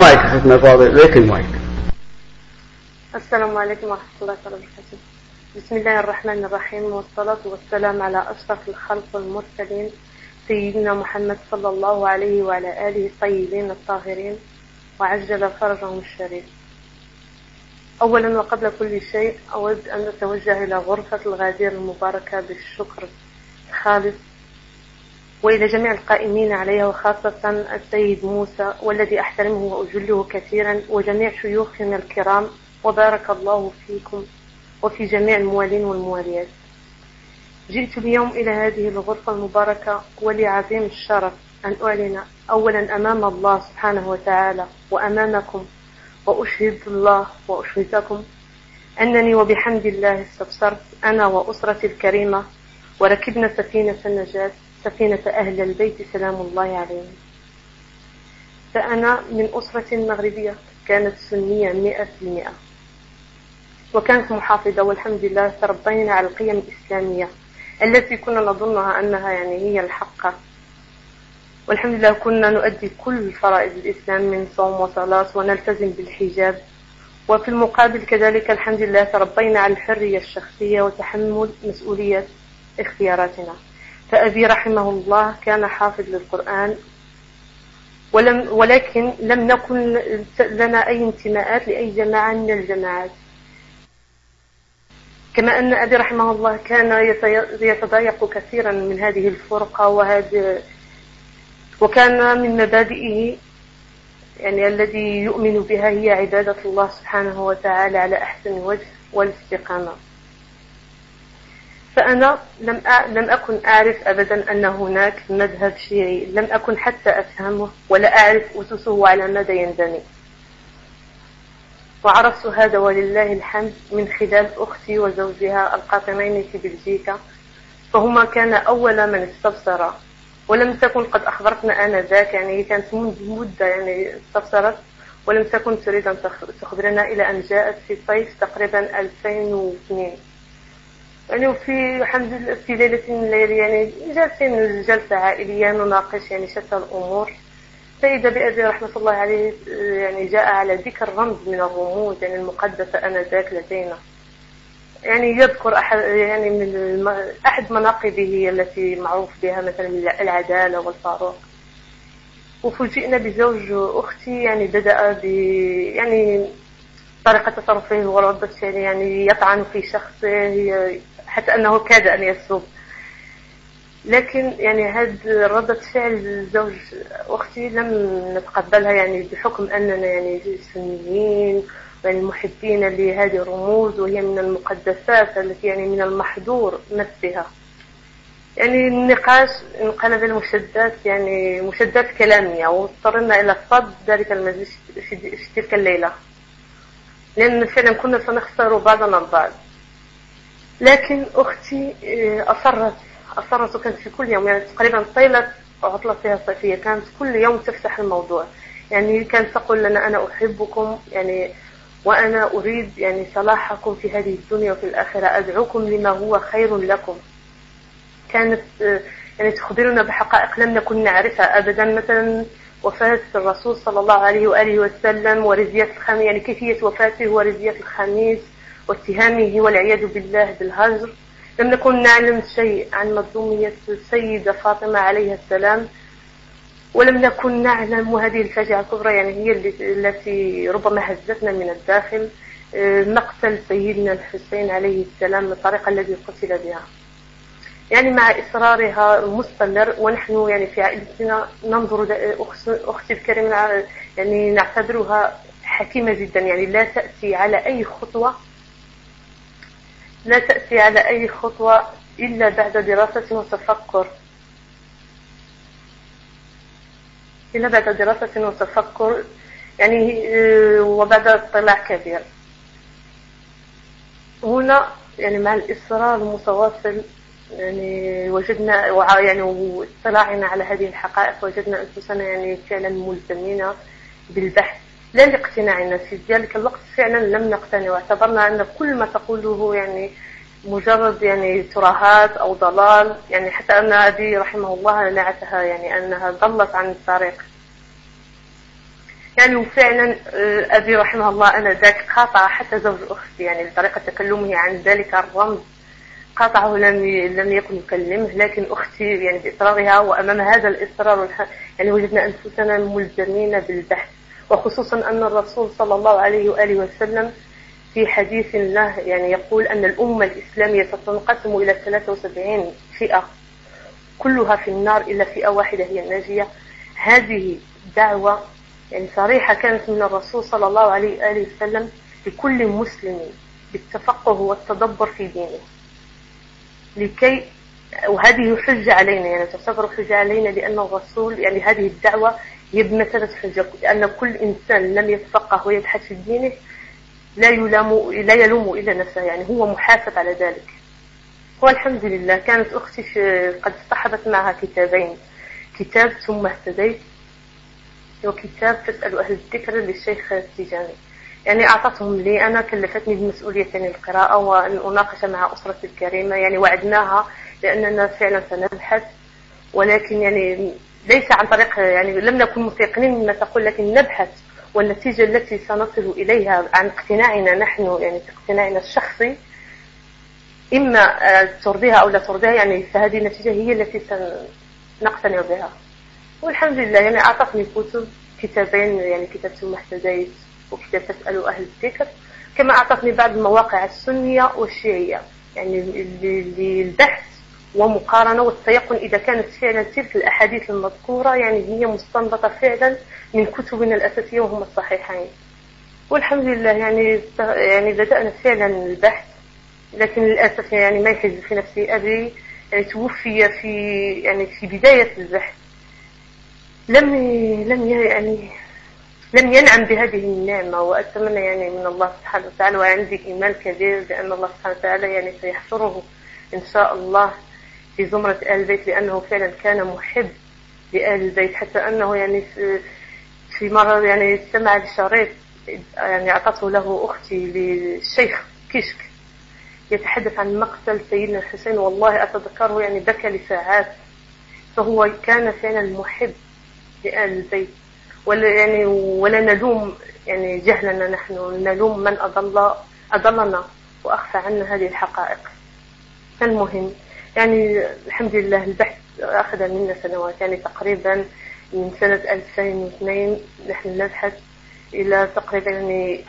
مايك حسنا فاضل ليك المايك. السلام عليكم ورحمة الله وبركاته. بسم الله الرحمن الرحيم، والصلاة والسلام على أشرف الخلق والمرسلين سيدنا محمد صلى الله عليه وعلى آله الطيبين الطاهرين وعجل فرجهم الشريف. أولا وقبل كل شيء أود أن أتوجه إلى غرفة الغدير المباركة بالشكر الخالص وإلى جميع القائمين عليها، وخاصة السيد موسى والذي أحترمه وأجله كثيرا، وجميع شيوخنا الكرام، وبارك الله فيكم وفي جميع الموالين والمواليات. جئت اليوم إلى هذه الغرفة المباركة ولي عظيم الشرف أن أعلن أولا أمام الله سبحانه وتعالى وأمامكم، وأشهد الله وأشهدكم أنني وبحمد الله استبصرت أنا وأسرتي الكريمة وركبنا سفينة النجاة، سفينة أهل البيت سلام الله عليهم. فأنا من أسرة مغربية كانت سنية 100%، وكانت محافظة، والحمد لله تربينا على القيم الإسلامية التي كنا نظنها أنها هي الحق، والحمد لله كنا نؤدي كل فرائض الإسلام من صوم وصلاة ونلتزم بالحجاب. وفي المقابل كذلك الحمد لله تربينا على الحرية الشخصية وتحمل مسؤولية اختياراتنا. فأبي رحمه الله كان حافظ للقرآن، ولكن لم نكن لنا أي انتماءات لأي جماعة من الجماعات، كما أن أبي رحمه الله كان يتضايق كثيرا من هذه الفرقة وكان من مبادئه الذي يؤمن بها هي عبادة الله سبحانه وتعالى على أحسن وجه والاستقامة. فأنا لم أكن أعرف أبدا أن هناك مذهب شيعي، لم أكن حتى أفهمه ولا أعرف أسسه على ماذا ينبني، وعرفت هذا ولله الحمد من خلال أختي وزوجها القاطنين في بلجيكا، فهما كان أول من استبصر، ولم تكن قد أخبرتنا آنذاك، هي كانت منذ مدة استبصرت ولم تكن تريد أن تخبرنا إلى أن جاءت في صيف تقريبا 2002. وفي الحمد لله في ليلة من الليالي جالسين جلسة عائلية نناقش شتى الأمور، فإذا بأبي رحمة الله عليه جاء على ذكر رمز من الرموز المقدسة آنذاك لدينا، يذكر أحد مناقبه التي معروف بها مثلا العدالة والفاروق. وفوجئنا بزوج أختي بدأ طريقة تصرفه وردة فعله يطعن في شخصه حتى أنه كاد أن يسب، لكن هذه ردة فعل زوج أختي لم نتقبلها، بحكم أننا سنيين محبين لهذه الرموز، وهي من المقدسات التي من المحظور مسها. النقاش انقلب المشدات مشدات كلامية، واضطرنا إلى صد ذلك المجلس في تلك الليلة، لأن فعلا كنا سنخسر بعضنا البعض. لكن أختي أصرت، وكانت في كل يوم تقريبا طيلة عطلتها الصيفية كانت كل يوم تفتح الموضوع، كانت تقول لنا أنا أحبكم وأنا أريد صلاحكم في هذه الدنيا وفي الآخرة، أدعوكم لما هو خير لكم. كانت تخبرنا بحقائق لم نكن نعرفها أبدا، مثلا وفاة الرسول صلى الله عليه وآله وسلم ورزية الخميس، كيفية وفاته ورزية الخميس واتهامه والعياذ بالله بالهجر. لم نكن نعلم شيء عن مظلومية السيدة فاطمة عليها السلام، ولم نكن نعلم، وهذه الفاجعة الكبرى هي التي ربما هزتنا من الداخل، مقتل سيدنا الحسين عليه السلام بالطريقة التي قتل بها. مع إصرارها المستمر، ونحن في عائلتنا ننظر أختي الكريمة نعتبرها حكيمة جدا، لا تأتي على أي خطوة إلا بعد دراسة وتفكر، وبعد اطلاع كبير. هنا مع الإصرار المتواصل وجدنا واطلاعنا على هذه الحقائق، وجدنا أنفسنا فعلا ملزمين بالبحث، لا لاقتناعنا في ذلك الوقت. فعلا لم نقتنع، واعتبرنا أن كل ما تقوله مجرد ترهات أو ضلال، حتى أن أبي رحمه الله نعتها أنها ضلت عن الطريق. يعني وفعلا أبي رحمه الله أنا ذاك قاطع حتى زوج أختي، يعني بطريقة تكلمه عن ذلك الرمز قاطعه، لم يكن يكلمه، لكن أختي يعني بإصرارها وأمام هذا الإصرار يعني وجدنا أنفسنا ملزمين بالبحث. وخصوصا أن الرسول صلى الله عليه وآله وسلم في حديث له يعني يقول أن الأمة الإسلامية ستنقسم إلى 73 فئة كلها في النار إلا فئة واحدة هي الناجية. هذه دعوة يعني صريحة كانت من الرسول صلى الله عليه وآله وسلم لكل مسلم بالتفقه والتدبر في دينه، لكي وهذه حجة علينا، يعني تعتبر حجة علينا، لأن الرسول يعني هذه الدعوة هي بمثابة حجة، لأن كل إنسان لم يتفقه ويبحث في دينه لا يلوم إلا نفسه، يعني هو محاسب على ذلك. والحمد لله كانت أختي قد اصطحبت معها كتابين، كتاب ثم اهتديت وكتاب تسأل أهل الذكر للشيخ التيجاني. يعني أعطتهم لي أنا، كلفتني بمسؤولية يعني القراءة وأن أناقش مع أسرتي الكريمة، يعني وعدناها لأننا فعلا سنبحث، ولكن يعني ليس عن طريق يعني لم نكن متيقنين مما تقول، لكن نبحث، والنتيجة التي سنصل إليها عن اقتناعنا نحن يعني اقتناعنا الشخصي إما ترضيها أو لا ترضيها، يعني فهذه النتيجة هي التي سنقتنع بها. والحمد لله يعني أعطتني كتابين، يعني كتاب ثم اهتديت وكتاب تسأل أهل الذكر، كما أعطتني بعض المواقع السنية والشيعية يعني للبحث ومقارنة والتيقن إذا كانت فعلا تلك الأحاديث المذكورة يعني هي مستنبطة فعلا من كتبنا الأساسية وهم الصحيحين. والحمد لله يعني بدأنا فعلا البحث، لكن للأسف يعني ما يحز في نفسي أبي يعني توفي في بداية البحث، لم ينعم بهذه النعمة. وأتمنى يعني من الله سبحانه وتعالى، وعندي إيمان كبير بأن الله سبحانه وتعالى يعني سيحشره إن شاء الله في زمرة آل البيت، لأنه فعلا كان محب لآل البيت، حتى أنه يعني في مرة يعني استمع لشريط يعني أعطته له أختي للشيخ كشك يتحدث عن مقتل سيدنا الحسين، والله أتذكره يعني بكى لساعات. فهو كان فعلا محب لآل البيت، ولا نلوم يعني جهلنا، نحن نلوم من أضلنا وأخفى عنا هذه الحقائق. المهم يعني الحمد لله البحث أخذ منا سنوات، يعني تقريبا من سنة 2002 نحن نبحث إلى تقريبا يعني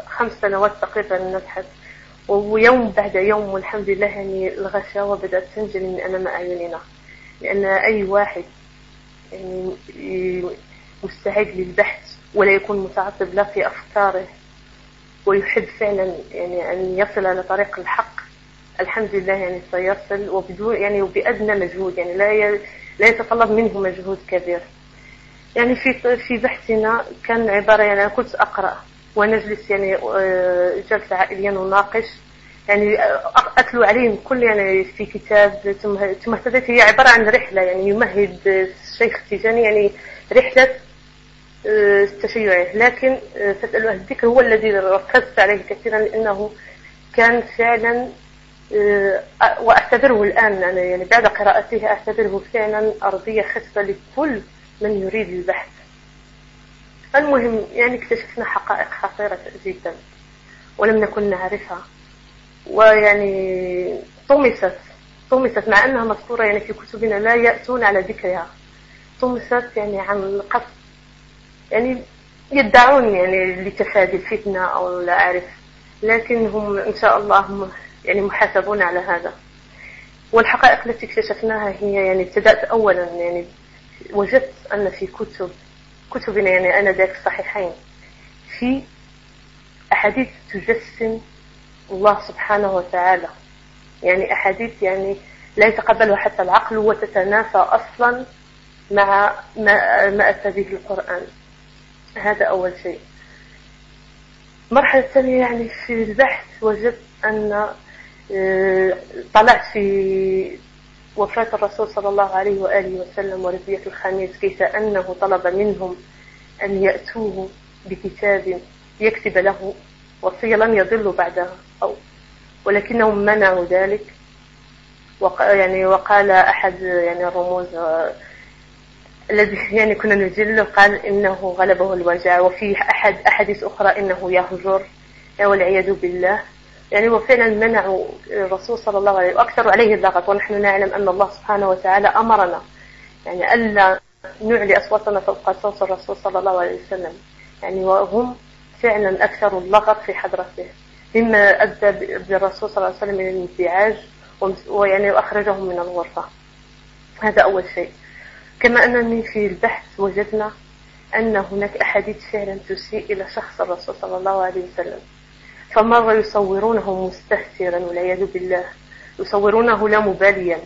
5 سنوات تقريبا نبحث، ويوم بعد يوم والحمد لله يعني الغشاوة بدأت تنجلي من أمام أعيننا، لأن أي واحد يعني مستعد للبحث ولا يكون متعصب لا في أفكاره ويحب فعلا يعني أن يصل إلى طريق الحق، الحمد لله يعني سيصل، وبدون يعني وبأدنى مجهود، يعني لا يتطلب منه مجهود كبير. يعني في بحثنا كان عبارة يعني أنا كنت أقرأ ونجلس يعني جلسة عائلية نناقش، يعني أتلو عليهم كل يعني في كتاب ثم اهتديت. هي عبارة عن رحلة يعني يمهد الشيخ التيجاني يعني رحلة التشيع، لكن تسأل أهل الذكر هو الذي ركزت عليه كثيرا، لأنه كان فعلا وأعتبره الآن أنا يعني بعد قراءته أعتبره فعلا أرضية خصبة لكل من يريد البحث. المهم يعني اكتشفنا حقائق خطيرة جدا ولم نكن نعرفها، ويعني طمست مع أنها مذكورة يعني في كتبنا لا يأتون على ذكرها، طمست يعني عن قصد، يعني يدعون يعني لتفادي الفتنة أو لا أعرف، لكن هم إن شاء الله هم يعني محاسبون على هذا. والحقائق التي اكتشفناها هي يعني ابتدأت أولا يعني وجدت أن في كتبنا يعني أنا ذاك الصحيحين في أحاديث تجسم الله سبحانه وتعالى، يعني أحاديث يعني لا يتقبلها حتى العقل وتتنافى أصلا مع ما أتى به القرآن. هذا أول شيء. مرحلة ثانية يعني في البحث وجدت أن طلعت في وفاة الرسول صلى الله عليه وآله وسلم وربية الخميس كيف أنه طلب منهم أن يأتوه بكتاب يكتب له وصية لن يضلوا بعدها ولكنهم منعوا ذلك. وقال أحد يعني الرموز الذي يعني كنا نجله قال إنه غلبه الوجع، وفي أحاديث أخرى إنه يهجر والعياذ بالله. يعني وفعلا منعوا الرسول صلى الله عليه وسلم وأكثروا عليه اللغط، ونحن نعلم أن الله سبحانه وتعالى أمرنا يعني ألا نعلي أصواتنا فوق صوت الرسول صلى الله عليه وسلم، يعني وهم فعلا أكثروا اللغط في حضرته، مما أدى بالرسول صلى الله عليه وسلم إلى الانزعاج ويعني أخرجهم من الغرفة. هذا أول شيء. كما أنني في البحث وجدنا أن هناك أحاديث فعلا تسيء إلى شخص الرسول صلى الله عليه وسلم، فمرة يصورونه مستهترا والعياذ بالله، يصورونه لا مباليا،